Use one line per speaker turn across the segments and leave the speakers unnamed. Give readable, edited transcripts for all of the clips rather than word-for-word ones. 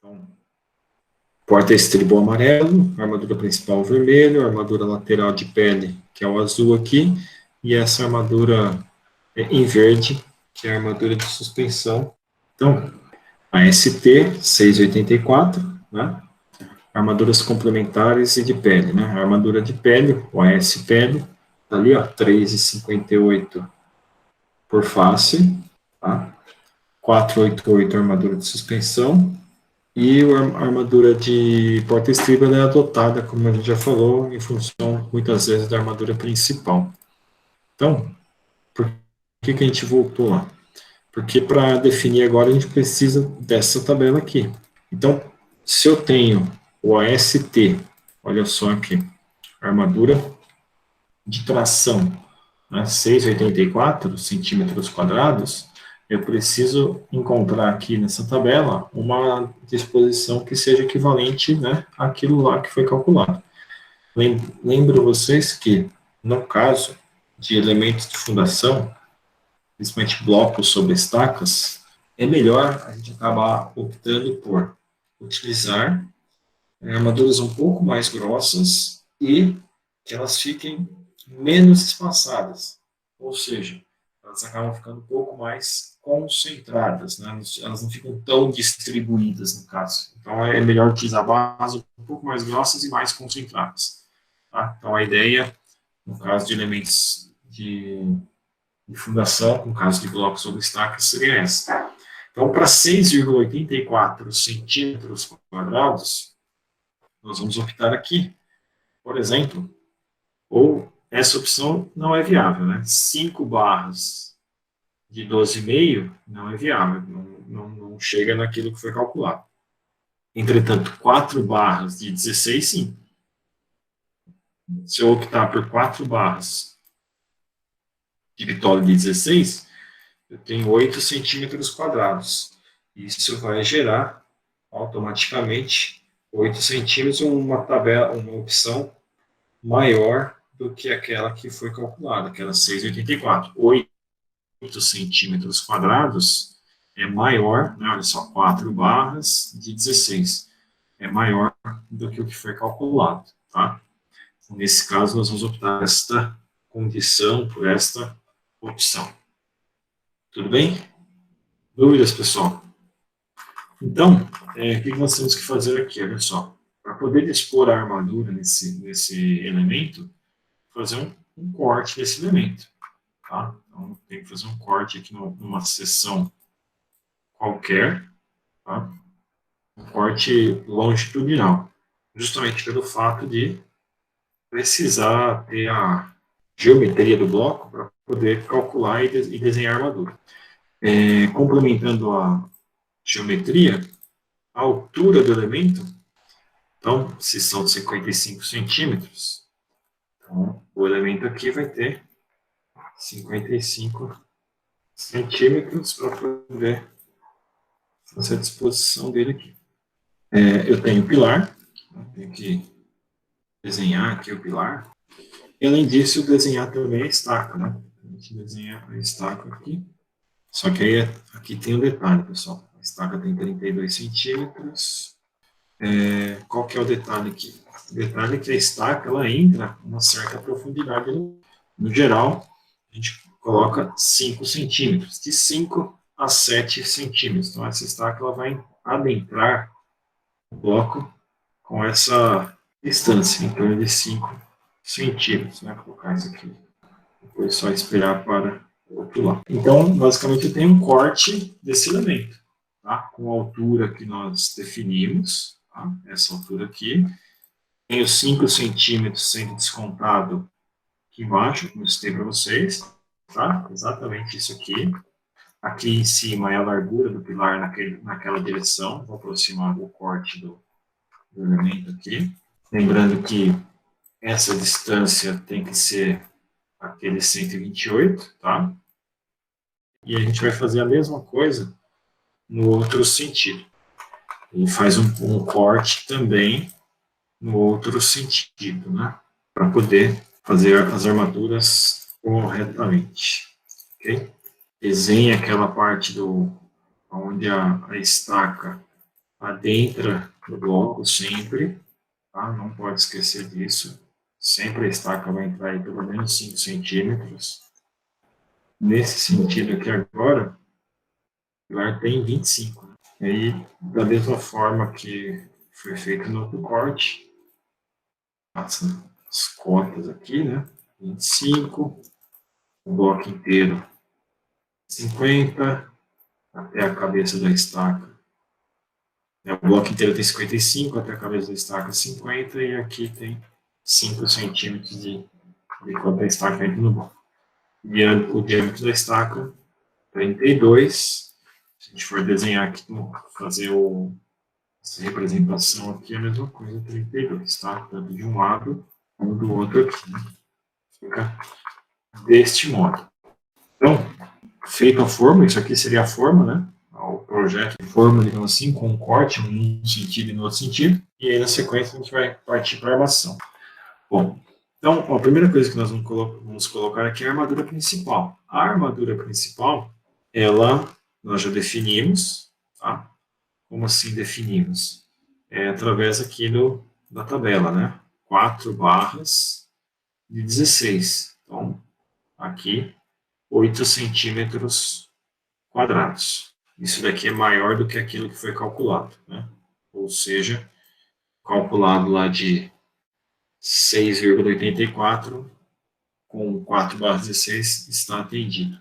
Então, porta-estribo amarelo, armadura principal vermelho, armadura lateral de pele, que é o azul aqui, e essa armadura em verde, que é a armadura de suspensão. Então, a ST 684, né? Armaduras complementares e de pele, né? A armadura de pele, o AS pele, tá ali, ó, 3,58 por face, tá? 488 armadura de suspensão, e a armadura de porta-estribo é adotada, como a gente já falou, em função, muitas vezes, da armadura principal. Então, por que a gente voltou lá? Porque para definir agora a gente precisa dessa tabela aqui. Então, se eu tenho o AST, olha só aqui, armadura de tração, né, 6,84 centímetros quadrados, eu preciso encontrar aqui nessa tabela uma disposição que seja equivalente, né, àquilo lá que foi calculado. Lembro vocês que, no caso de elementos de fundação, principalmente blocos sobre estacas, é melhor a gente acabar optando por utilizar armaduras um pouco mais grossas e que elas fiquem menos espaçadas, ou seja, elas acabam ficando um pouco mais concentradas, né? Elas não ficam tão distribuídas no caso. Então é melhor utilizar bases um pouco mais grossas e mais concentradas. Tá? Então a ideia, no caso de elementos de fundação, no caso de blocos sobre estacas, seria essa. Então, para 6,84 centímetros quadrados, nós vamos optar aqui, por exemplo, ou essa opção não é viável, né? 5 barras de 12,5 não é viável, não chega naquilo que foi calculado. Entretanto, 4 barras de 16, sim. Se eu optar por 4 barras de bitolo de 16, eu tenho 8 centímetros quadrados. Isso vai gerar automaticamente 8 centímetros, uma tabela, uma opção maior do que aquela que foi calculada, aquela 6,84. 8 centímetros quadrados é maior, né, olha só, 4 barras de 16. É maior do que o que foi calculado, tá? Nesse caso, nós vamos optar por esta condição, por esta opção. Tudo bem? Dúvidas, pessoal? Então, o que nós temos que fazer aqui? Olha só. Para poder dispor a armadura nesse elemento, fazer um corte desse elemento. Tá? Então, tem que fazer um corte aqui numa seção qualquer. Tá? Um corte longitudinal. Justamente pelo fato de precisar ter a geometria do bloco para poder calcular e desenhar a armadura. Complementando a geometria, a altura do elemento, então, se são 55 centímetros, então, o elemento aqui vai ter 55 centímetros para poder fazer a disposição dele aqui. Eu tenho o pilar, tenho que desenhar aqui o pilar, e além disso, desenhar também a estaca, né? A gente desenha a estaca aqui, só que aí aqui tem um detalhe, pessoal. A estaca tem 32 centímetros. Qual que é o detalhe aqui? O detalhe é que a estaca ela entra uma certa profundidade. No geral, a gente coloca 5 centímetros, de 5 a 7 centímetros. Então, essa estaca ela vai adentrar o bloco com essa distância, em torno de 5 centímetros. Né? Vou colocar isso aqui. Depois é só esperar para o outro lado. Então, basicamente, eu tenho um corte desse elemento, tá? Com a altura que nós definimos, tá? Essa altura aqui. Tenho 5 centímetros sendo descontado aqui embaixo, como eu citei para vocês, tá? Exatamente isso aqui. Aqui em cima é a largura do pilar naquela direção. Vou aproximar o corte do elemento aqui. Lembrando que essa distância tem que ser aquele 128, tá? E a gente vai fazer a mesma coisa no outro sentido. Ele faz um corte também no outro sentido, né? Para poder fazer as armaduras corretamente, ok? Desenha aquela parte onde a estaca adentra no bloco sempre, tá? Não pode esquecer disso. Sempre a estaca vai entrar aí pelo menos 5 centímetros. Nesse sentido aqui agora, o ar tem 25. Né? E aí, da mesma forma que foi feito no outro corte, passa as cotas aqui, né? 25, o bloco inteiro 50, até a cabeça da estaca. O bloco inteiro tem 55, até a cabeça da estaca 50, e aqui tem 5 centímetros de quanto a estaca entra no bloco. E o diâmetro da estaca, 32. Se a gente for desenhar aqui, fazer essa representação aqui, é a mesma coisa, 32, tá? Tanto de um lado como do outro aqui. Né? Fica deste modo. Então, feita a forma, isso aqui seria a forma, né? O projeto de forma, digamos assim, com um corte em um sentido e no outro sentido. E aí, na sequência, a gente vai partir para a armação. Bom, então, a primeira coisa que nós vamos colocar aqui é a armadura principal. A armadura principal, nós já definimos, tá? Como assim definimos? É através aqui da tabela, né? 4 barras de 16. Então, aqui, 8 centímetros quadrados. Isso daqui é maior do que aquilo que foi calculado, né? Ou seja, calculado lá de 6,84 com 4 barras 16 está atendido.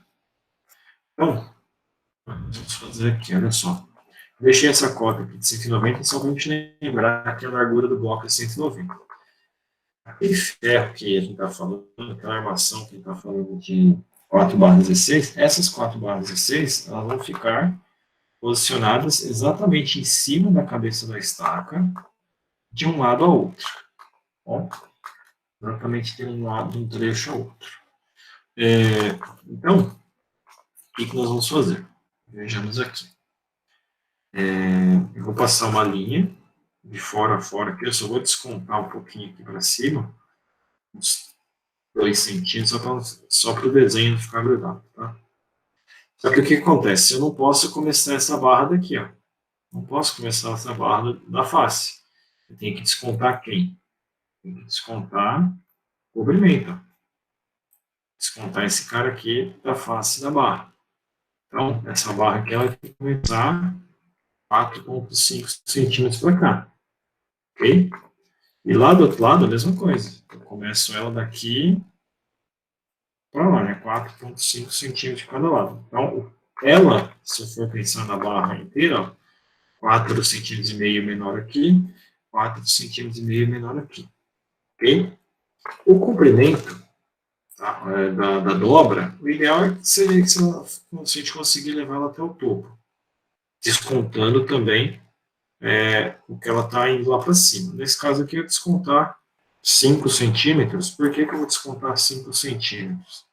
Então, vamos fazer aqui, olha só. Deixei essa cota aqui de 190 só para a gente lembrar que a largura do bloco é 190. Aquele ferro que a gente está falando, aquela armação que a gente está falando de 4 barras 16, essas 4 barras 16, elas vão ficar posicionadas exatamente em cima da cabeça da estaca, de um lado ao outro. Bom, exatamente de um lado, de um trecho ao outro. Então, o que nós vamos fazer? Vejamos aqui. Eu vou passar uma linha de fora a fora aqui, eu só vou descontar um pouquinho aqui para cima, uns 2 centímetros, só para o desenho não ficar grudado, tá? Só que o que acontece? Eu não posso começar essa barra daqui, ó. Não posso começar essa barra da face. Eu tenho que descontar quem? Tem que descontar o comprimento, ó. Descontar esse cara aqui da face da barra. Então, essa barra aqui, ela tem que começar 4,5 centímetros para cá. Ok? E lá do outro lado, a mesma coisa. Eu começo ela daqui para lá, né? 4,5 centímetros de cada lado. Então, ela, se eu for pensar na barra inteira, ó, 4 centímetros e meio menor aqui, 4 centímetros e meio menor aqui. Ok? O comprimento, tá, da dobra, o ideal seria que se a gente conseguir levar ela até o topo, descontando também o que ela está indo lá para cima. Nesse caso aqui, eu vou descontar 5 centímetros. Por que eu vou descontar 5 centímetros?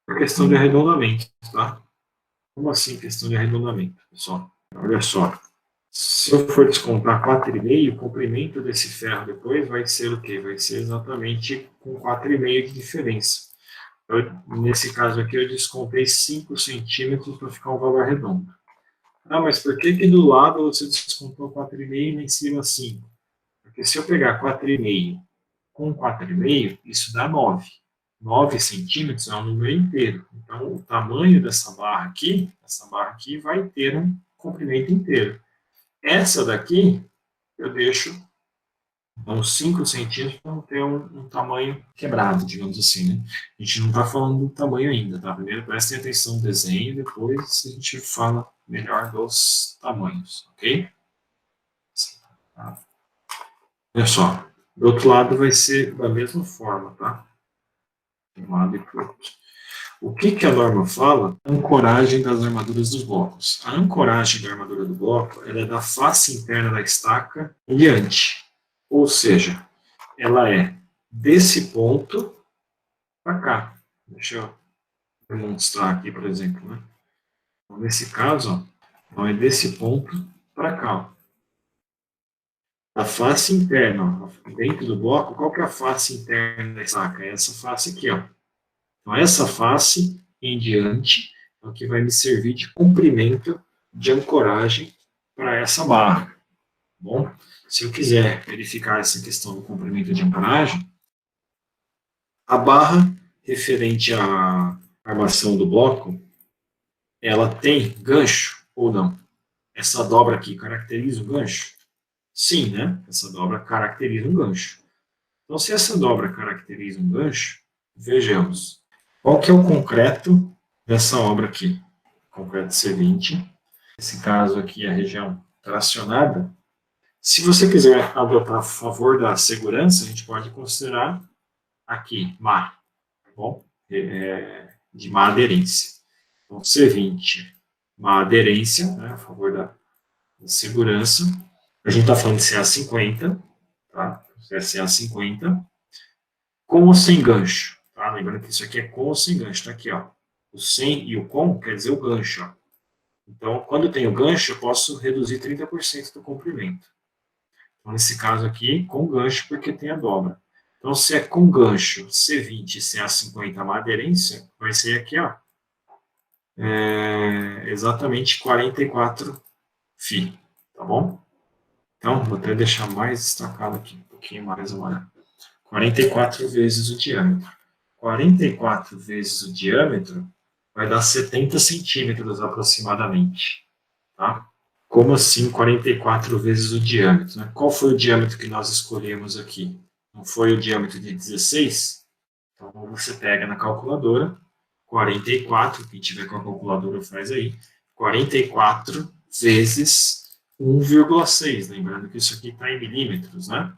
Por questão de arredondamento, tá? Como assim questão de arredondamento, pessoal? Olha só. Se eu for descontar 4,5, o comprimento desse ferro depois vai ser o quê? Vai ser exatamente com 4,5 de diferença. Nesse caso aqui, eu descontei 5 centímetros para ficar um valor redondo. Ah, mas por que do lado você descontou 4,5 e em cima 5? Porque se eu pegar 4,5 com 4,5, isso dá 9. 9 centímetros é um número inteiro. Então, o tamanho dessa barra aqui vai ter um comprimento inteiro. Essa daqui, eu deixo uns 5 centímetros para não ter um tamanho quebrado, digamos assim, né? A gente não está falando do tamanho ainda, tá? Primeiro prestem atenção no desenho, depois a gente fala melhor dos tamanhos, ok? Tá? Olha só, do outro lado vai ser da mesma forma, tá? De um lado e para o outro. O que a norma fala? Ancoragem das armaduras dos blocos. A ancoragem da armadura do bloco ela é da face interna da estaca em diante. Ou seja, ela é desse ponto para cá. Deixa eu demonstrar aqui, por exemplo. Né? Então, nesse caso, ó, é desse ponto para cá. Ó. A face interna, ó, dentro do bloco, qual que é a face interna da estaca? É essa face aqui. Ó. Então, essa face em diante é o que vai me servir de comprimento de ancoragem para essa barra. bom? Se eu quiser verificar essa questão do comprimento de ancoragem, a barra referente à armação do bloco, ela tem gancho ou não? Essa dobra aqui caracteriza o gancho? Sim, né? Essa dobra caracteriza um gancho. Então, se essa dobra caracteriza um gancho, vejamos. Qual que é o concreto dessa obra aqui? Concreto C20. Nesse caso aqui, a região tracionada. Se você quiser adotar a favor da segurança, a gente pode considerar aqui, má, tá bom? De má aderência. Então, C20, má aderência, né, a favor da segurança. A gente está falando de CA50, tá? CA50, com ou sem gancho, tá? Lembrando que isso aqui é com ou sem gancho, tá aqui, ó. O sem e o com quer dizer o gancho, ó. Então, quando tem o gancho, eu posso reduzir 30% do comprimento. Então, nesse caso aqui, com gancho, porque tem a dobra. Então, se é com gancho C20 e CA50 má aderência, vai ser aqui, ó, exatamente 44 φ, tá bom? Então, vou até deixar mais destacado aqui, um pouquinho mais amarelo. 44 vezes o diâmetro. 44 vezes o diâmetro vai dar 70 centímetros aproximadamente, tá? Como assim 44 vezes o diâmetro? Né? Qual foi o diâmetro que nós escolhemos aqui? Não foi o diâmetro de 16? Então, você pega na calculadora, 44, quem tiver com a calculadora faz aí, 44 vezes 1,6, lembrando que isso aqui está em milímetros, né?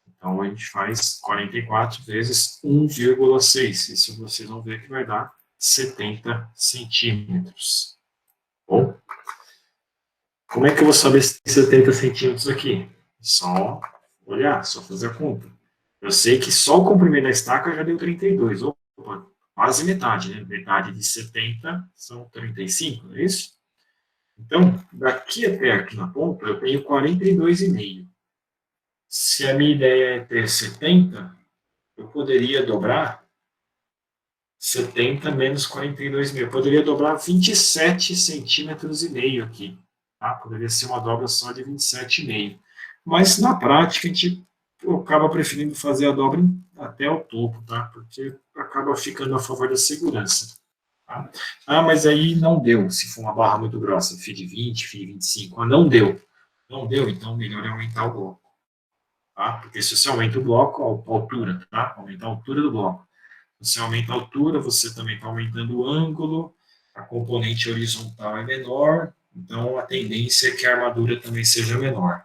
Então, a gente faz 44 vezes 1,6. Isso vocês vão ver que vai dar 70 centímetros. Bom, como é que eu vou saber se tem 70 centímetros aqui? Só olhar, só fazer a conta. Eu sei que só o comprimento da estaca já deu 32. Opa, quase metade, né? Metade de 70 são 35, não é isso? Então, daqui até aqui na ponta, eu tenho 42,5. Se a minha ideia é ter 70, eu poderia dobrar 70 menos 42,5. Eu poderia dobrar 27 centímetros e meio aqui. Tá? Poderia ser uma dobra só de 27,5. Mas na prática a gente acaba preferindo fazer a dobra até o topo, tá? Porque acaba ficando a favor da segurança. Tá? Ah, mas aí não deu, se for uma barra muito grossa, FI de 20, FI de 25. Ah, não deu. Não deu, então melhor é aumentar o bloco. Tá? Porque se você aumenta o bloco, a altura, tá? Aumentar a altura do bloco. Você aumenta a altura, você também está aumentando o ângulo, a componente horizontal é menor, então a tendência é que a armadura também seja menor.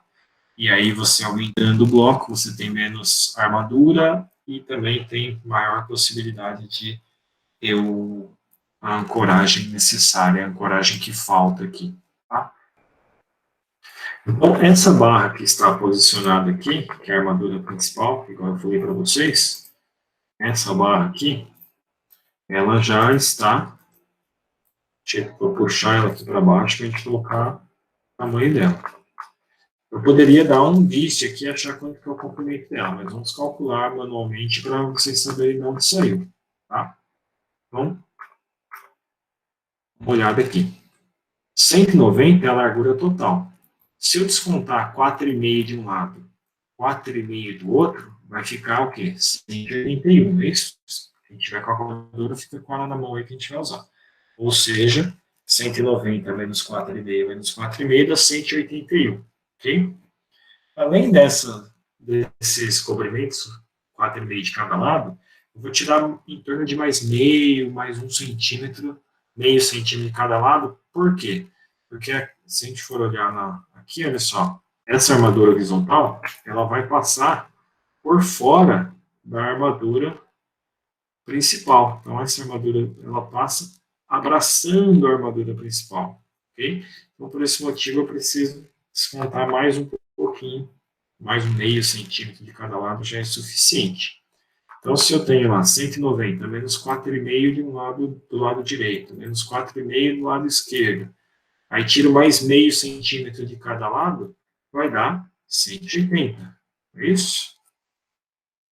E aí você aumentando o bloco, você tem menos armadura e também tem maior possibilidade de ter a ancoragem necessária, a ancoragem que falta aqui. Tá? Então, essa barra que está posicionada aqui, que é a armadura principal, que eu falei para vocês, essa barra aqui, ela já está. Vou puxar ela aqui para baixo para a gente colocar o tamanho dela. Eu poderia dar um list aqui e achar quanto que é o comprimento dela, mas vamos calcular manualmente para vocês saberem de onde saiu. Tá? Então, uma olhada aqui. 190 é a largura total. Se eu descontar 4,5 de um lado, 4,5 do outro, vai ficar o quê? 181, é isso? Quem tiver com a calculadora, fica com ela na mão aí que a gente vai usar. Ou seja, 190 menos 4,5 menos 4,5 dá 181, ok? Além desses cobrimentos, 4,5 de cada lado, eu vou tirar em torno de mais meio, mais 1 centímetro, meio centímetro de cada lado. Por quê? Porque se a gente for olhar aqui, olha só, essa armadura horizontal, ela vai passar por fora da armadura principal. Então, essa armadura, ela passa abraçando a armadura principal, ok? Então, por esse motivo, eu preciso descontar mais um pouquinho, mais um meio centímetro de cada lado já é suficiente. Então, se eu tenho lá 190 menos 4,5 de um lado, do lado direito, menos 4,5 do lado esquerdo, aí tiro mais meio centímetro de cada lado, vai dar 180. É isso?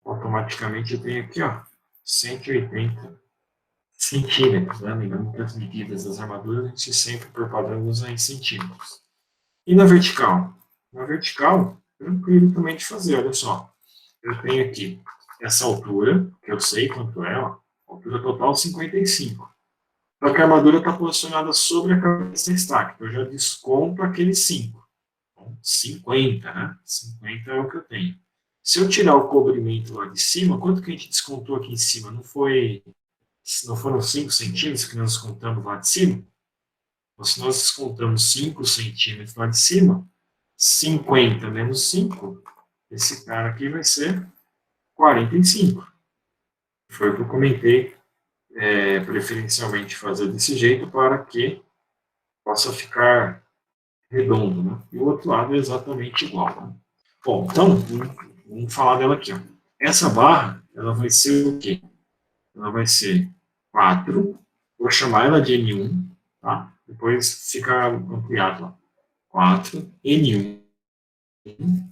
Automaticamente eu tenho aqui, ó, 180 centímetros, né? Lembrando que as medidas das armaduras a gente sempre, por padrão, usa em centímetros. E na vertical? Na vertical, tranquilo também de fazer, olha só. Eu tenho aqui essa altura, que eu sei quanto é, ó, altura total 55. Só que a armadura está posicionada sobre a cabeça da estaca, então eu já desconto aqueles 5. Então, 50, né? 50 é o que eu tenho. Se eu tirar o cobrimento lá de cima, quanto que a gente descontou aqui em cima? Não foram 5 centímetros que nós descontamos lá de cima? Então, se nós descontamos 5 centímetros lá de cima, 50 menos 5, esse cara aqui vai ser 45. Foi o que eu comentei, preferencialmente fazer desse jeito para que possa ficar redondo, né? E o outro lado é exatamente igual, né? Bom, então, vamos falar dela aqui, ó. Essa barra, ela vai ser o quê? Ela vai ser 4, vou chamar ela de N1, tá? Depois fica ampliado lá. 4, N1, vai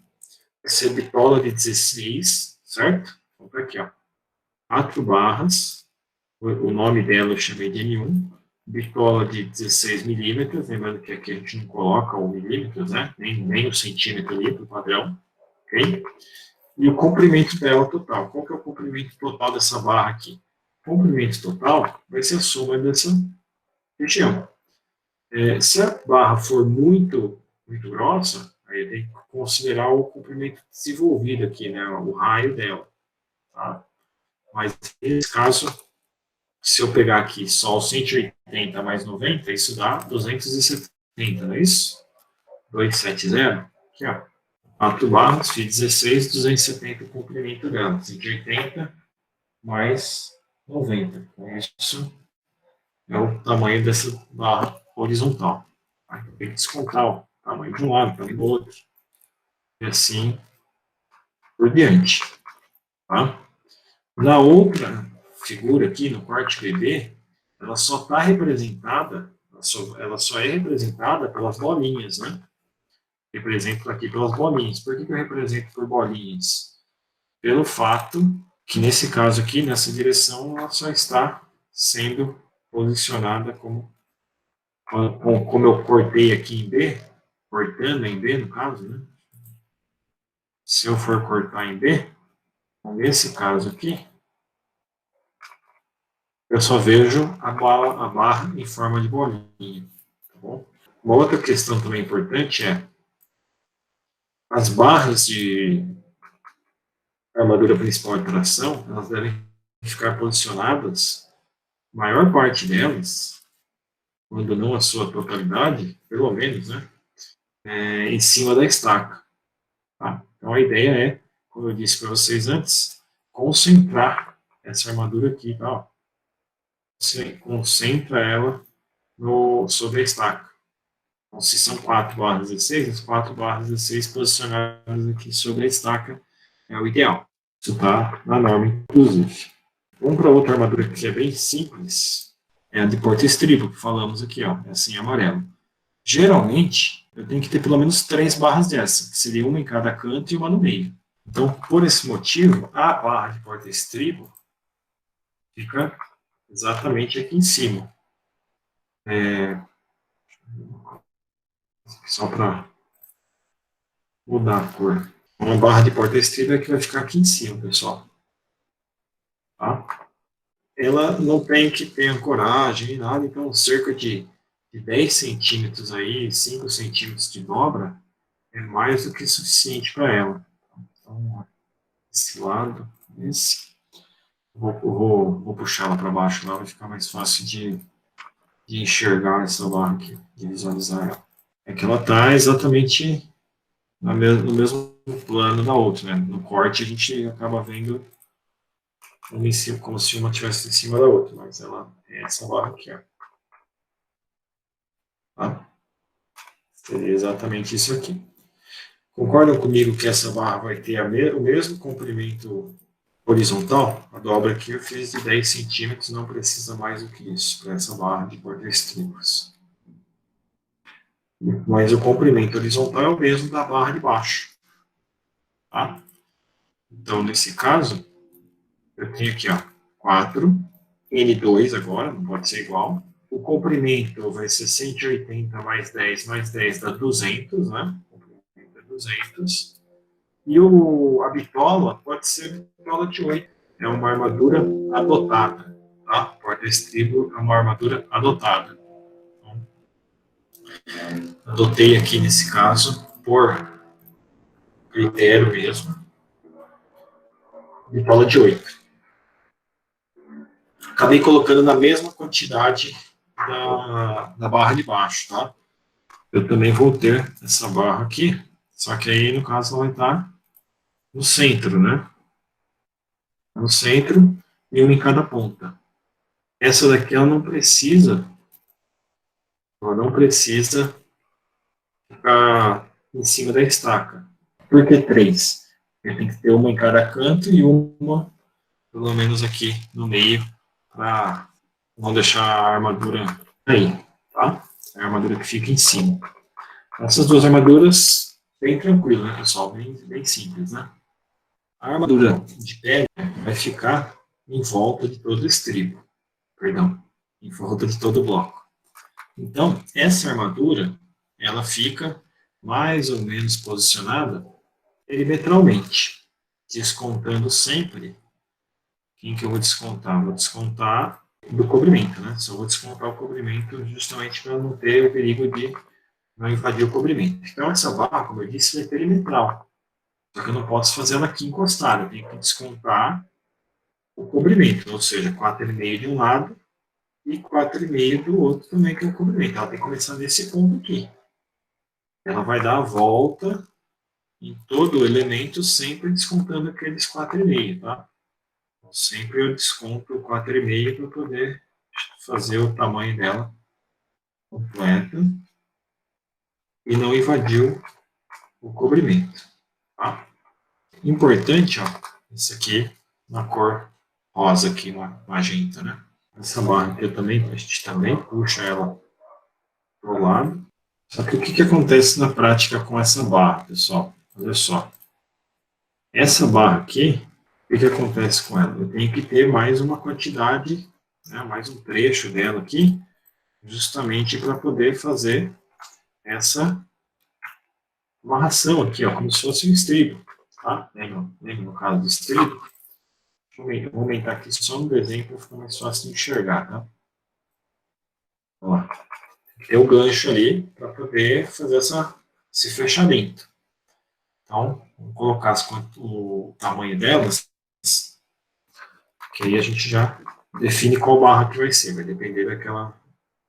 ser bitola de 16, certo? Vamos para aqui, ó. 4 barras, o nome dela eu chamei de N1, bitola de 16 milímetros, lembrando que aqui a gente não coloca o milímetros, né? Nem o centímetro ali para o padrão, ok? E o comprimento dela total. Qual que é o comprimento total dessa barra aqui? O comprimento total vai ser a soma dessa região. Se a barra for muito grossa, aí eu tenho que considerar o comprimento desenvolvido aqui, né? O raio dela. Tá? Mas nesse caso, se eu pegar aqui só o 180 mais 90, isso dá 270, não é isso? 270. Aqui, ó. 4 barras, fiz 16, 270 o comprimento dela. 180 mais 90. Então, isso é o tamanho dessa barra horizontal. Aí eu tenho que descontar o tamanho de um lado, o tamanho do outro. E assim por diante. Tá? Na outra figura aqui, no corte BB, ela só está representada, ela só é representada pelas bolinhas, né? Represento aqui pelas bolinhas. Por que eu represento por bolinhas? Pelo fato que, nesse caso aqui, nessa direção, ela só está sendo posicionada como eu cortei aqui em B, cortando em B, no caso, né? Se eu for cortar em B, nesse caso aqui, eu só vejo a barra em forma de bolinha. Tá bom? Uma outra questão também importante é as barras de armadura principal de tração, elas devem ficar posicionadas, a maior parte delas, quando não a sua totalidade, pelo menos, né, em cima da estaca. Tá? Então a ideia é, como eu disse para vocês antes, concentrar essa armadura aqui, tá? Ó. Você concentra ela sobre a estaca. Então, se são 4 barras 16, as 4 barras 16 posicionadas aqui sobre a estaca é o ideal. Isso está na norma, inclusive. Vamos para outra armadura que é bem simples. É a de porta-estribo, que falamos aqui, ó. É assim, amarelo. Geralmente, eu tenho que ter pelo menos 3 barras dessa, que seria uma em cada canto e uma no meio. Então, por esse motivo, a barra de porta-estribo fica exatamente aqui em cima. Só para mudar a cor. Uma barra de porta-estribo é que vai ficar aqui em cima, pessoal. Tá? Ela não tem que ter ancoragem nem nada, então cerca de 10 centímetros aí, 5 centímetros de dobra, é mais do que suficiente para ela. Então, esse lado, esse. Vou puxar ela para baixo, lá vai ficar mais fácil de enxergar essa barra aqui, de visualizar ela. É que ela está exatamente no mesmo plano da outra, né? No corte a gente acaba vendo uma em cima, como se uma estivesse em cima da outra, mas ela é essa barra aqui, ó. Tá? Seria exatamente isso aqui. Concordam comigo que essa barra vai ter o mesmo comprimento horizontal? A dobra aqui eu fiz de 10 centímetros, não precisa mais do que isso para essa barra de porta-estribos. Mas o comprimento horizontal é o mesmo da barra de baixo. Tá? Então, nesse caso, eu tenho aqui, ó, 4, N2 agora, não pode ser igual. O comprimento vai ser 180 mais 10 dá 200, né? O comprimento é 200. E a bitola pode ser bitola de 8. É uma armadura adotada. Tá? Porta-estribo é uma armadura adotada. Então, adotei aqui nesse caso, por critério mesmo, bitola de 8. Acabei colocando na mesma quantidade da barra de baixo, tá? Eu também vou ter essa barra aqui, só que aí, no caso, ela vai estar no centro, né? No centro e uma em cada ponta. Essa daqui, ela não precisa ficar em cima da estaca. Por que 3? Porque tem que ter uma em cada canto e uma, pelo menos aqui no meio, para não deixar a armadura aí, tá? É a armadura que fica em cima. Essas duas armaduras, bem tranquilo, né, pessoal? Bem simples, né? A armadura de pele vai ficar em volta de todo o estribo. Perdão, em volta de todo o bloco. Então, essa armadura, ela fica mais ou menos posicionada perimetralmente, descontando sempre. Quem que eu vou descontar? Vou descontar do cobrimento, né? Só vou descontar o cobrimento justamente para não ter o perigo de não invadir o cobrimento. Então, essa barra, como eu disse, é perimetral. Só que eu não posso fazer ela aqui encostada. Eu tenho que descontar o cobrimento, ou seja, 4,5 de um lado e 4,5 do outro também, que é o cobrimento. Ela tem que começar nesse ponto aqui. Ela vai dar a volta em todo o elemento, sempre descontando aqueles 4,5, tá? Então, sempre eu desconto 4,5 para poder fazer o tamanho dela completo e não invadir o cobrimento, tá? Importante, ó, isso aqui na cor rosa aqui, magenta, né? Essa barra aqui a gente também puxa ela para o lado. Só que o que acontece na prática com essa barra, pessoal? Olha só. Essa barra aqui, o que acontece com ela? Eu tenho que ter mais uma quantidade, né, mais um trecho dela aqui, justamente para poder fazer essa amarração aqui, ó, como se fosse um estribo. Tá? Lembra no caso do estribo? Eu vou aumentar aqui só no desenho para ficar mais fácil de enxergar. Tá? Ó, tem o gancho ali para poder fazer esse fechamento. Então, vamos colocar o tamanho delas, que aí a gente já define qual barra que vai ser, vai depender daquela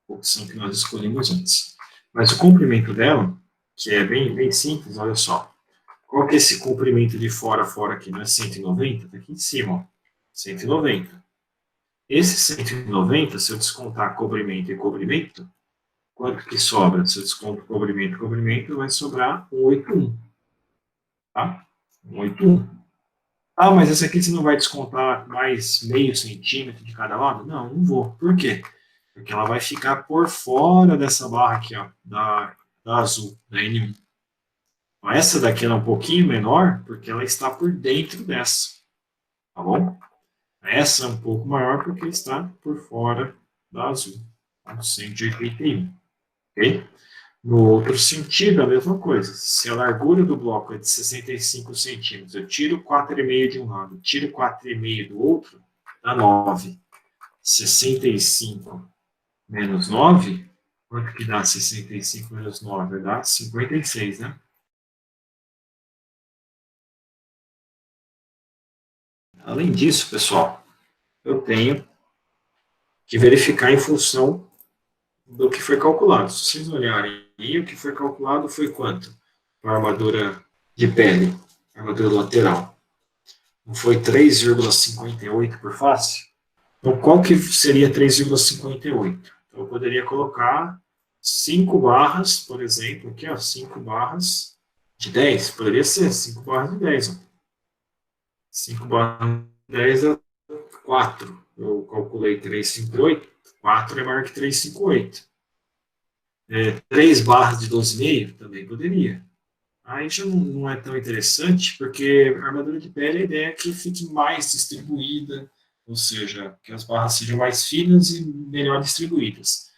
opção que nós escolhemos antes. Mas o comprimento dela, que é bem simples, olha só. Qual que é esse comprimento de fora a fora aqui? Não é 190? Está aqui em cima, ó. 190. Esse 190, se eu descontar comprimento e comprimento, quanto que sobra? Se eu desconto comprimento e comprimento, vai sobrar 181. Tá? 181. Ah, mas essa aqui você não vai descontar mais meio centímetro de cada lado? Não, não vou. Por quê? Porque ela vai ficar por fora dessa barra aqui, ó, da azul, da N1. Então, essa daqui é um pouquinho menor, porque ela está por dentro dessa, tá bom? Essa é um pouco maior, porque está por fora da azul, tá? 181, ok? No outro sentido, a mesma coisa. Se a largura do bloco é de 65 centímetros, eu tiro 4,5 de um lado, tiro 4,5 do outro, dá 9. 65 menos 9, quanto que dá 65 menos 9? Vai dar 56, né? Além disso, pessoal, eu tenho que verificar em função do que foi calculado. Se vocês olharem aí, o que foi calculado foi quanto? A armadura de pele, a armadura lateral. Não foi 3,58 por face? Então, qual que seria 3,58? Então, eu poderia colocar 5 barras, por exemplo, aqui, ó, 5 barras de 10. Poderia ser 5 barras de 10. Ó. 5 barras de 10 é 4. Eu calculei 3,58. 4 é maior que 3,58. 3 barras de 12,5 também poderia. Aí já não é tão interessante, porque a armadura de pele, a ideia é que fique mais distribuída, ou seja, que as barras sejam mais finas e melhor distribuídas.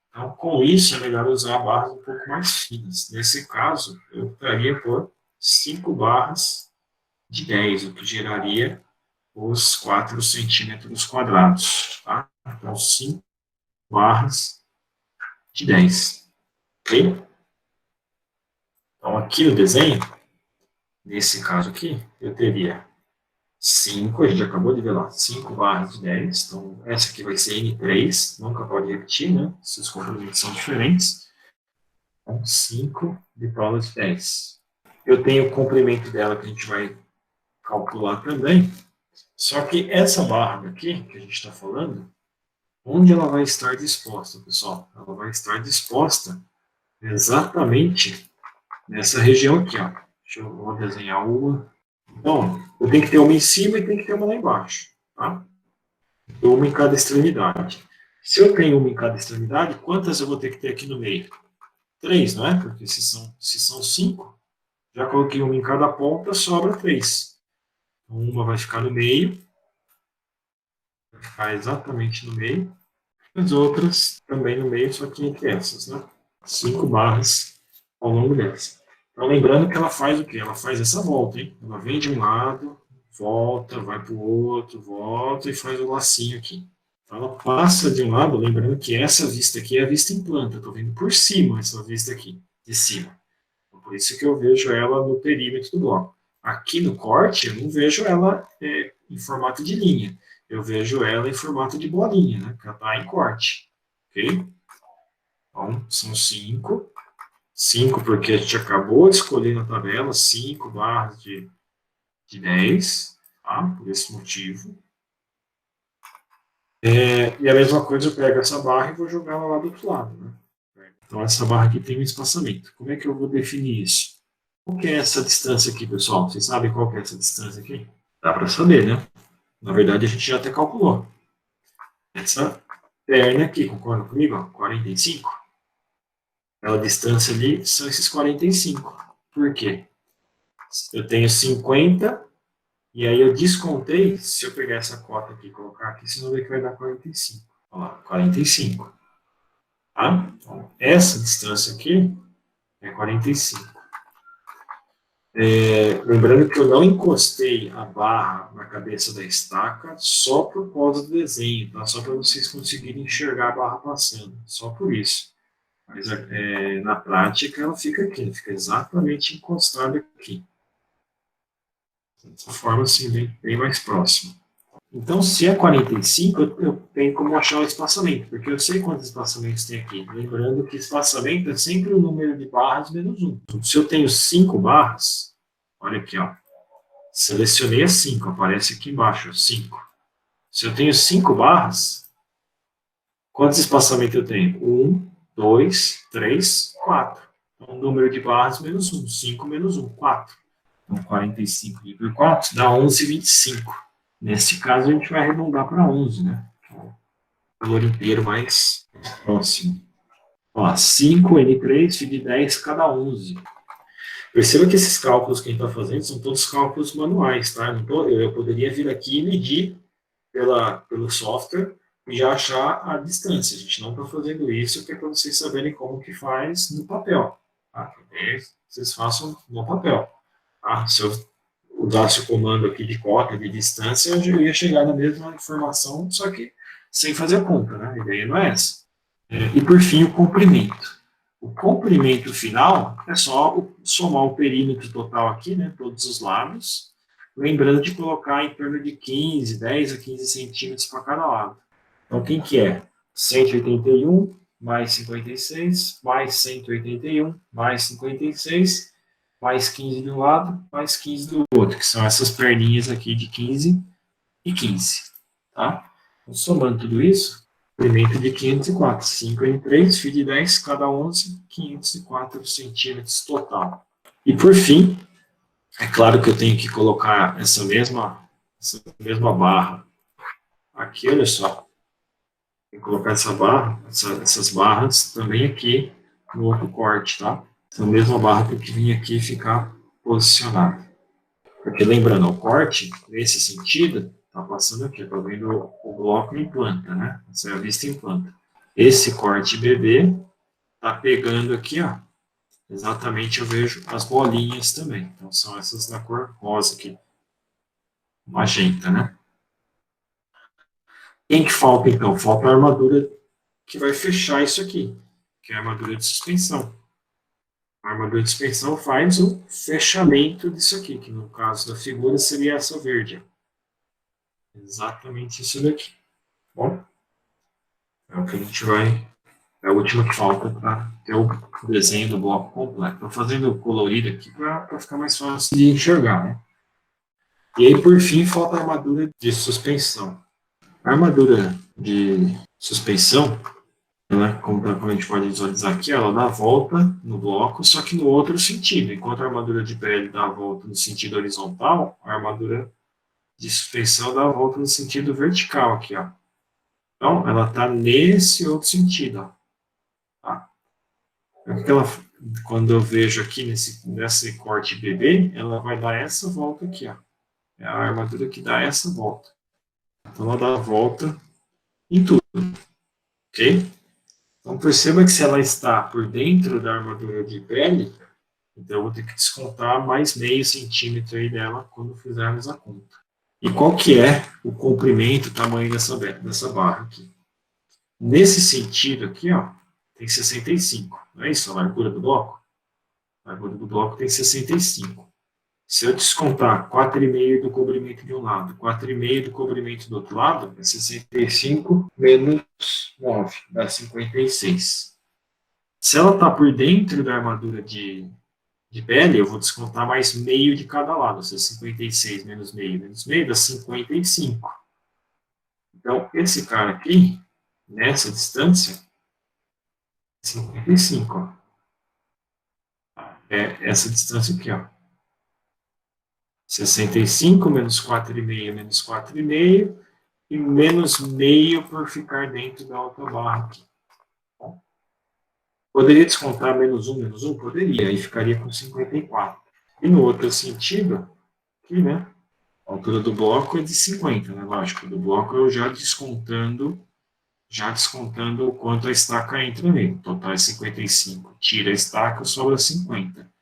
Então, com isso, é melhor usar barras um pouco mais finas. Nesse caso, eu optaria por 5 barras de 10, o que geraria os 4 centímetros quadrados. Tá? Então, 5 barras de 10. Ok? Então, aqui no desenho, nesse caso aqui, eu teria 5, a gente acabou de ver lá, 5 barras de 10. Então, essa aqui vai ser N3, nunca pode repetir, né? Se os comprimentos são diferentes. Então, 5 bitolas de 10. Eu tenho o comprimento dela que a gente vai calcular também. Só que essa barra aqui, que a gente está falando, onde ela vai estar disposta, pessoal? Ela vai estar disposta exatamente nessa região aqui, ó. Deixa eu vou desenhar uma. Então, eu tenho que ter uma em cima e tem que ter uma lá embaixo, tá? Uma em cada extremidade. Se eu tenho uma em cada extremidade, quantas eu vou ter que ter aqui no meio? 3, não é? Porque se são 5, já coloquei uma em cada ponta, sobra 3. Então, uma vai ficar no meio, vai ficar exatamente no meio. As outras também no meio, só que entre essas, né? 5 barras ao longo dessa. Então, lembrando que ela faz o quê? Ela faz essa volta, hein? Ela vem de um lado, volta, vai para o outro, volta e faz o lacinho aqui. Então, ela passa de um lado, lembrando que essa vista aqui é a vista em planta. Eu estou vendo por cima essa vista aqui, de cima. Então, por isso que eu vejo ela no perímetro do bloco. Aqui no corte, eu não vejo ela em formato de linha. Eu vejo ela em formato de bolinha, né? Porque ela está em corte. Ok? Então, são 5. 5 porque a gente acabou de escolher na tabela 5 barras de 10, tá? Por esse motivo. E a mesma coisa, eu pego essa barra e vou jogar ela lá do outro lado, né? Então, essa barra aqui tem um espaçamento. Como é que eu vou definir isso? Qual que é essa distância aqui, pessoal? Vocês sabem qual que é essa distância aqui? Dá para saber, né? Na verdade, a gente já até calculou. Essa perna aqui, concorda comigo? Ó, 45. Aquela distância ali são esses 45. Por quê? Eu tenho 50, e aí eu descontei, se eu pegar essa cota aqui e colocar aqui, vocês vão ver que vai dar 45. Olha lá, 45. Tá? Então, essa distância aqui é 45. Lembrando que eu não encostei a barra na cabeça da estaca só por causa do desenho, tá? Só para vocês conseguirem enxergar a barra passando, só por isso. Mas na prática ela fica aqui, ela fica exatamente encostada aqui. Dessa forma assim, bem mais próximo. Então, se é 45, eu tenho como achar o espaçamento, porque eu sei quantos espaçamentos tem aqui. Lembrando que espaçamento é sempre o número de barras menos 1. Se eu tenho 5 barras, olha aqui, ó. Selecionei as 5, aparece aqui embaixo, 5. Se eu tenho 5 barras, quantos espaçamentos eu tenho? 1, 2, 3, 4. Então, o número de barras menos 1. 5 menos 1, 4. Então, 45 por 4 dá 11,25. Nesse caso, a gente vai arredondar para 11, né? O valor inteiro mais próximo. Ó, 5 N3, FI de 10, cada 11. Perceba que esses cálculos que a gente está fazendo são todos cálculos manuais, tá? Eu poderia vir aqui e medir pelo software e já achar a distância. A gente não está fazendo isso, que é para vocês saberem como que faz no papel. Tá? Vocês façam no papel. Tá? Se eu usasse o comando aqui de cota, de distância, eu já ia chegar na mesma informação, só que sem fazer a conta, né? A ideia não é essa. E por fim, o comprimento. O comprimento final é só somar o perímetro total aqui, né? Todos os lados, lembrando de colocar em torno de 15, 10 a 15 centímetros para cada lado. Então, quem que é? 181 mais 56, mais 181, mais 56, mais 15 de um lado, mais 15 do outro, que são essas perninhas aqui de 15 e 15. Tá? Então, somando tudo isso, comprimento de 504. 5 em 3, φ de 10, cada 11, 504 centímetros total. E por fim, é claro que eu tenho que colocar essa mesma barra aqui, olha só. Tem que colocar essa barra, essas barras também aqui no outro corte, tá? Essa mesma barra tem que vir aqui e ficar posicionada. Porque lembrando, o corte, nesse sentido, está passando aqui, estou vendo o bloco em planta, né? Essa é a vista em planta. Esse corte BB está pegando aqui, ó, exatamente eu vejo as bolinhas também. Então, são essas da cor rosa aqui, magenta, né? Quem que falta, então? Falta a armadura que vai fechar isso aqui, que é a armadura de suspensão. A armadura de suspensão faz o fechamento disso aqui, que no caso da figura seria essa verde. Exatamente isso daqui. Bom, é o que a gente vai. É a última que falta para ter o desenho do bloco completo. Estou fazendo colorido aqui para ficar mais fácil de enxergar, né? E aí, por fim, falta a armadura de suspensão. A armadura de suspensão, né, como a gente pode visualizar aqui, ela dá a volta no bloco, só que no outro sentido. Enquanto a armadura de pele dá a volta no sentido horizontal, a armadura de suspensão dá a volta no sentido vertical aqui, ó. Então, ela está nesse outro sentido, ó. Tá? Ela, quando eu vejo aqui nesse corte BB, ela vai dar essa volta aqui, ó. É a armadura que dá essa volta. Então, ela dá a volta em tudo, ok? Então, perceba que se ela está por dentro da armadura de pele, então eu vou ter que descontar mais meio centímetro aí dela quando fizermos a conta. E qual que é o comprimento, o tamanho dessa barra aqui? Nesse sentido aqui, ó, tem 65, não é isso? A largura do bloco? A largura do bloco tem 65. Se eu descontar 4,5 do cobrimento de um lado, 4,5 do cobrimento do outro lado, é 65 menos 9, dá 56. Se ela está por dentro da armadura de pele, eu vou descontar mais meio de cada lado, ou seja, 56 menos meio dá 55. Então, esse cara aqui, nessa distância, 55, ó. É essa distância aqui, ó. 65 menos 4,5 menos 4,5 e menos meio por ficar dentro da outra barra aqui. Bom, poderia descontar menos 1? Poderia, aí ficaria com 54. E no outro sentido, aqui, né? A altura do bloco é de 50, né? Lógico, do bloco eu já descontando o quanto a estaca entra nele. O total é 55. Tira a estaca, sobra 50.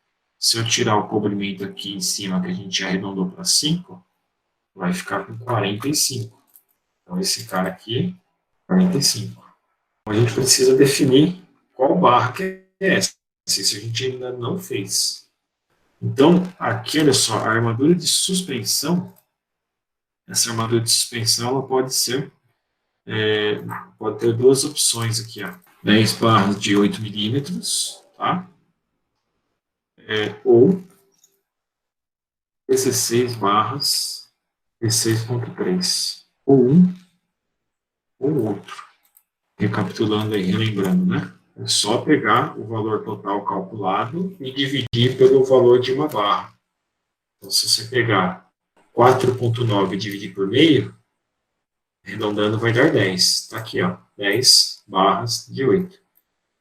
Se eu tirar o cobrimento aqui em cima, que a gente arredondou para 5, vai ficar com 45. Então, esse cara aqui, 45. Então, a gente precisa definir qual barra que é essa. Isso a gente ainda não fez. Então, aqui, olha só, a armadura de suspensão, essa armadura de suspensão, ela pode ter duas opções aqui, ó. 10 barras de 8 milímetros, tá? Ou 16 barras de 6,3. Ou um ou outro. Recapitulando aí, relembrando, né? É só pegar o valor total calculado e dividir pelo valor de uma barra. Então, se você pegar 4,9 e dividir por meio, arredondando vai dar 10. Está aqui, ó, 10 barras de 8.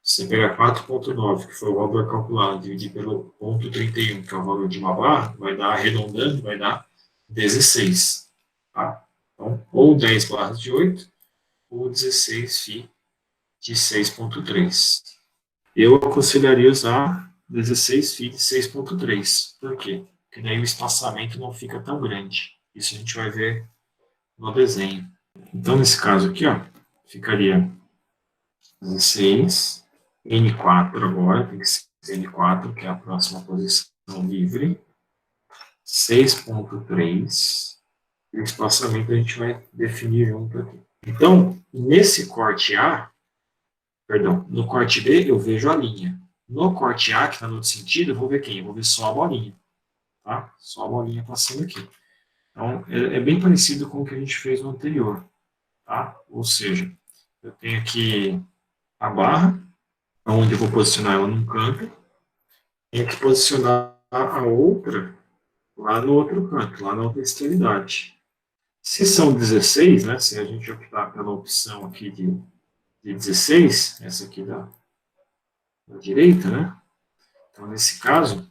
Se você pegar 4,9, que foi o valor calculado, dividir pelo ponto 31, que é o valor de uma barra, vai dar, arredondando, vai dar 16. Tá? Então, ou 10 barras de 8, ou 16 φ de 6,3. Eu aconselharia usar 16 φ de 6,3. Por quê? Porque daí o espaçamento não fica tão grande. Isso a gente vai ver no desenho. Então, nesse caso aqui, ó, ficaria 16, N4 agora, tem que ser N4, que é a próxima posição livre, 6,3, e o espaçamento a gente vai definir junto aqui. Então, nesse corte A, perdão, no corte B eu vejo a linha. No corte A, que está no outro sentido, eu vou ver quem? Eu vou ver só a bolinha, tá? Só a bolinha passando aqui. Então, é bem parecido com o que a gente fez no anterior, tá? Ou seja, eu tenho aqui a barra, onde eu vou posicionar ela num canto, tenho que posicionar a outra lá no outro canto, lá na outra extremidade. Se são 16, né, se a gente optar pela opção aqui de 16, essa aqui da direita, né, então nesse caso,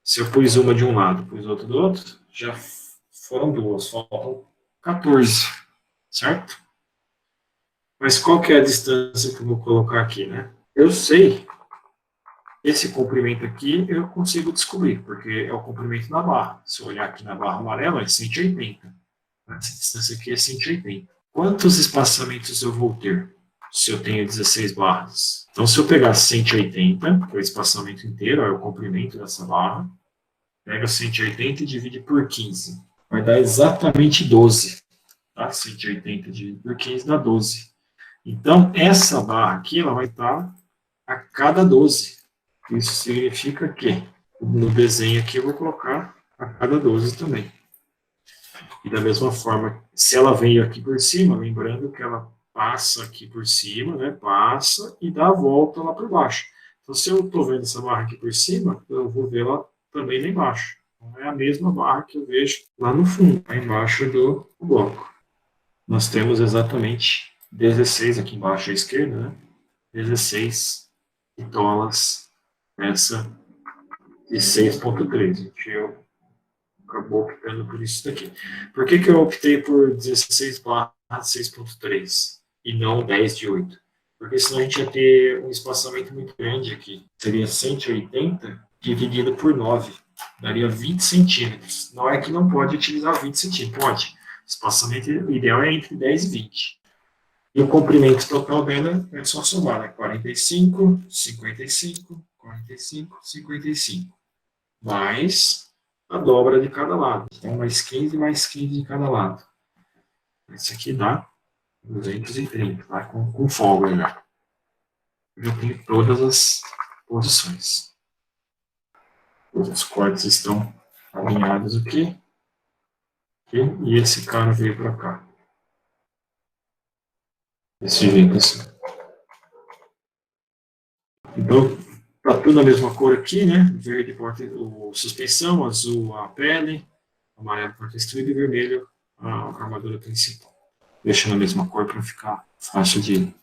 se eu pus uma de um lado, pus outra do outro, já foram duas, faltam 14, certo? Mas qual que é a distância que eu vou colocar aqui, né? Eu sei Esse comprimento aqui eu consigo descobrir, porque é o comprimento da barra. Se eu olhar aqui na barra amarela, é 180. Essa distância aqui é 180. Quantos espaçamentos eu vou ter se eu tenho 16 barras? Então, se eu pegar 180, que é o espaçamento inteiro, é o comprimento dessa barra, pega 180 e divide por 15. Vai dar exatamente 12. Tá? 180 dividido por 15 dá 12. Então, essa barra aqui ela vai estar a cada 12. Isso significa que no desenho aqui eu vou colocar a cada 12 também. E da mesma forma, se ela veio aqui por cima, lembrando que ela passa aqui por cima, né? Passa e dá a volta lá por baixo. Então, se eu estou vendo essa barra aqui por cima, eu vou ver ela também lá embaixo. Então, é a mesma barra que eu vejo lá no fundo, lá embaixo do bloco. Nós temos exatamente 16 aqui embaixo à esquerda, né? 16 bitolas essa de 6.3. A gente acabou optando por isso daqui. Por que eu optei por 16 barra 6.3 e não 10 de 8? Porque senão a gente ia ter um espaçamento muito grande aqui. Seria 180 dividido por 9. Daria 20 centímetros. Não é que não pode utilizar 20 centímetros. Pode. O espaçamento ideal é entre 10 e 20. E o comprimento total dela é só somar, né? 45, 55, 45, 55. Mais a dobra de cada lado. Então, mais 15 de cada lado. Isso aqui dá 230, tá? Com folga já. Eu tenho todas as posições. Os cortes estão alinhados aqui. E esse cara veio para cá. Desse jeito assim. Então, tá tudo a mesma cor aqui, né? Verde porta, o suspensão, azul a pele, amarelo porta-estribo e vermelho a armadura principal. Deixando a mesma cor para ficar fácil de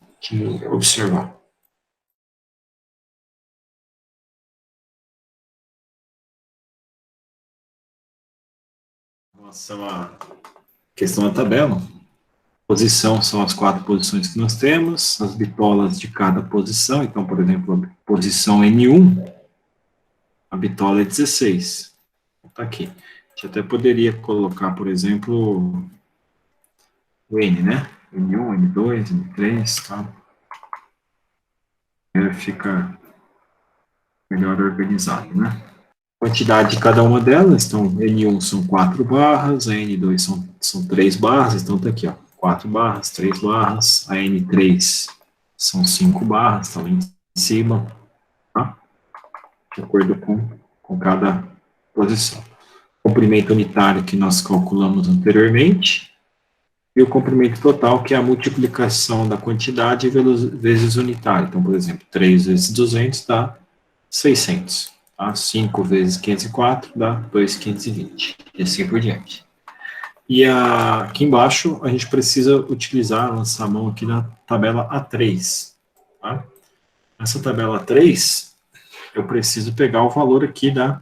observar. Em relação à questão da tabela, posição são as 4 posições que nós temos, as bitolas de cada posição. Então, por exemplo, a posição N1, a bitola é 16. Está aqui. A gente até poderia colocar, por exemplo, o N, né? N1, N2, N3, tá? Fica melhor organizado, né? Quantidade de cada uma delas, então N1 são 4 barras, a N2 são 3 barras, então tá aqui, ó, 4 barras, 3 barras, a N3 são 5 barras, tá lá em cima, tá? De acordo com cada posição. Comprimento unitário que nós calculamos anteriormente, e o comprimento total, que é a multiplicação da quantidade vezes unitário. Então, por exemplo, 3 vezes 200 dá 600. Tá? 5 vezes 504 dá 2.520. E assim por diante. E aqui embaixo, a gente precisa utilizar, lançar a mão aqui na tabela A3. Tá? Nessa tabela A3, eu preciso pegar o valor aqui da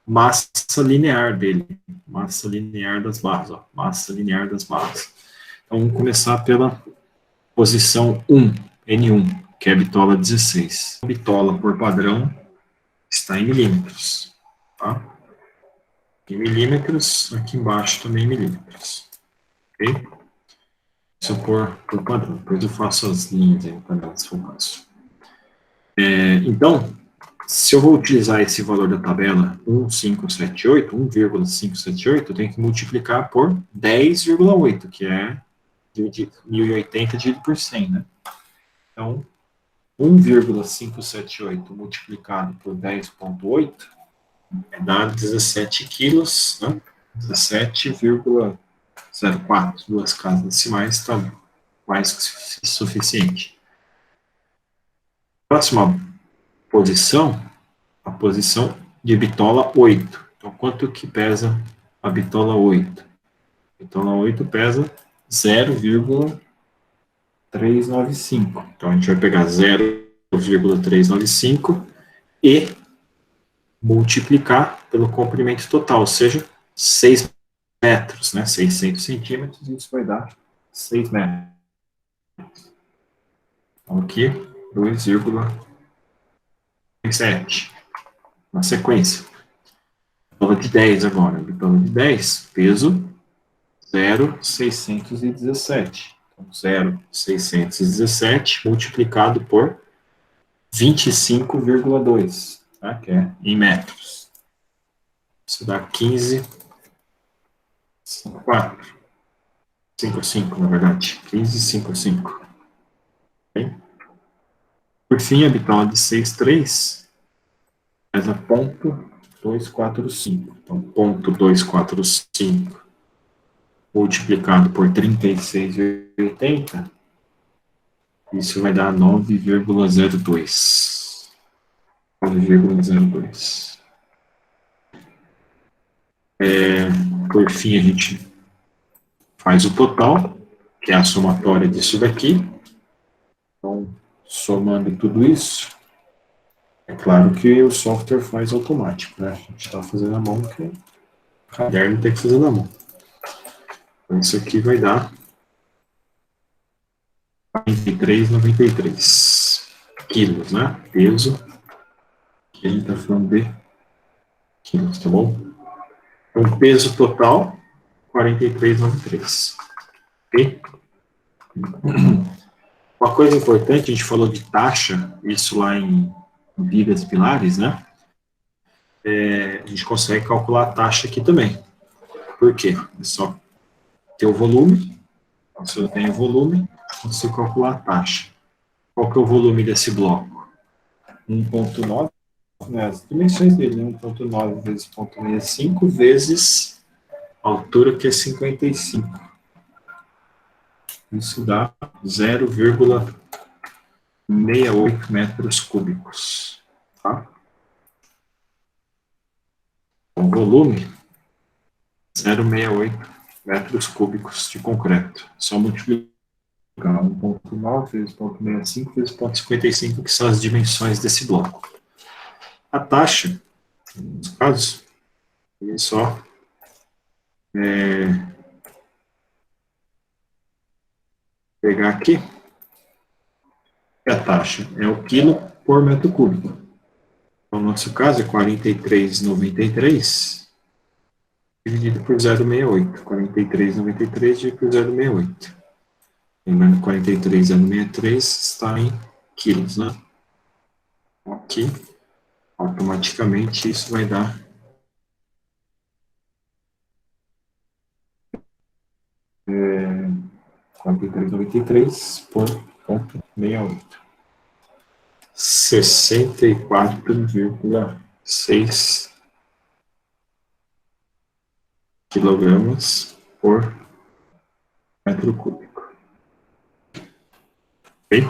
massa linear dele. Massa linear das barras. Ó. Massa linear das barras. Então, vamos começar pela posição 1, N1, que é a bitola 16. A bitola, por padrão, está em milímetros. Tá? Em milímetros, aqui embaixo também em milímetros. Ok? Isso por padrão. Depois eu faço as linhas aí também, se for o caso. Então, se eu vou utilizar esse valor da tabela 1,578, 1,578, eu tenho que multiplicar por 10,8, que é 1080 dividido por 100, né? Então, 1,578 multiplicado por 10,8 dá 17 quilos, né? 17,04, duas casas decimais, está mais que suficiente. Próxima posição, a posição de bitola 8. Então, quanto que pesa a bitola 8? A bitola 8 pesa 0,395. Então, a gente vai pegar 0,395 e multiplicar pelo comprimento total, ou seja, 6 metros, né? 600 centímetros, e isso vai dar 6 metros. Então, aqui, 2,3 7. Na sequência. Bitola de 10 agora. Bitola de 10, peso 0,617. Então, 0,617 multiplicado por 25,2, tá? Que é em metros. Isso dá 15,54. 55, na verdade. 15,55. Okay? Por fim, a bitola de 6,3 faz a ponto 245. Então, ponto 245 multiplicado por 36,80, isso vai dar 9,02. 9,02. Por fim, a gente faz o total, que é a somatória disso daqui. Então, somando tudo isso, é claro que o software faz automático, né? A gente está fazendo à mão, que o caderno tem que fazer na mão. Então, isso aqui vai dar 43,93 quilos, né? Peso. Aqui a gente está falando de quilos, tá bom? Então, peso total, 43,93. Ok? Uma coisa importante, a gente falou de taxa, isso lá em vigas e pilares, né? A gente consegue calcular a taxa aqui também. Por quê? É só ter o volume. Então, se eu tenho volume, eu consigo calcular a taxa. Qual que é o volume desse bloco? 1,9, né, as dimensões dele, né? 1,9 vezes 0,65 vezes a altura, que é 55. Isso dá 0,68 metros cúbicos. Tá? O volume, 0,68 metros cúbicos de concreto. Só multiplicar 1,9 vezes 0,65 vezes 0,55, que são as dimensões desse bloco. A taxa, nos casos, é só pegar aqui, e a taxa é o quilo por metro cúbico. Então, no nosso caso é 43,93 dividido por 0,68. 43,93 dividido por 0,68. Lembrando que 43,063 está em quilos, né? Aqui, automaticamente, isso vai dar 43,93 por 0,68. 64,6 quilogramas por metro cúbico. Ok?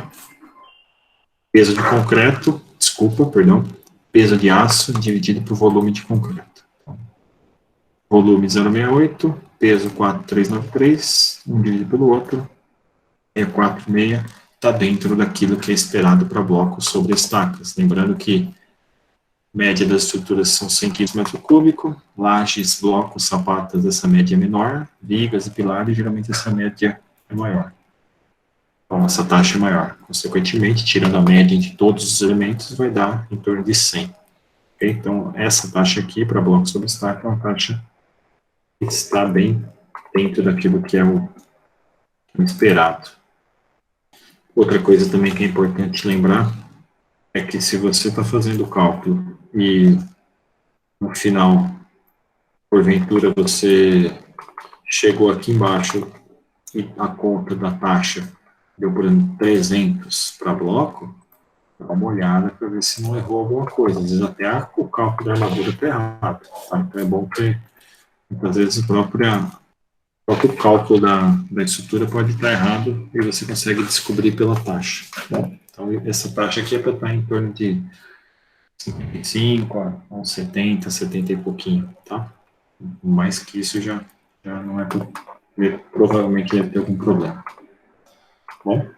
Peso de concreto, peso de aço dividido por volume de concreto. Volume 0,68, peso 4,393, um dividido pelo outro, 646, está dentro daquilo que é esperado para blocos sobre estacas. Lembrando que a média das estruturas são 100 kg por metro cúbico, lajes, blocos, sapatas, essa média é menor, vigas e pilares, geralmente essa média é maior. Então, essa taxa é maior. Consequentemente, tirando a média de todos os elementos, vai dar em torno de 100. Okay? Então, essa taxa aqui, para blocos sobre estaca, é uma taxa que está bem dentro daquilo que é o esperado. Outra coisa também que é importante lembrar é que se você está fazendo o cálculo e no final, porventura, você chegou aqui embaixo e a conta da taxa deu, por exemplo, 300 para bloco, dá uma olhada para ver se não errou alguma coisa. Às vezes até o cálculo da armadura está errado. Tá? Então é bom que, muitas vezes, o próprio cálculo da estrutura pode estar errado e você consegue descobrir pela taxa. Tá? Então, essa taxa aqui é para estar em torno de 55 a uns 70, 70 e pouquinho, tá? Mais que isso já não é, provavelmente ia ter algum problema. Bom?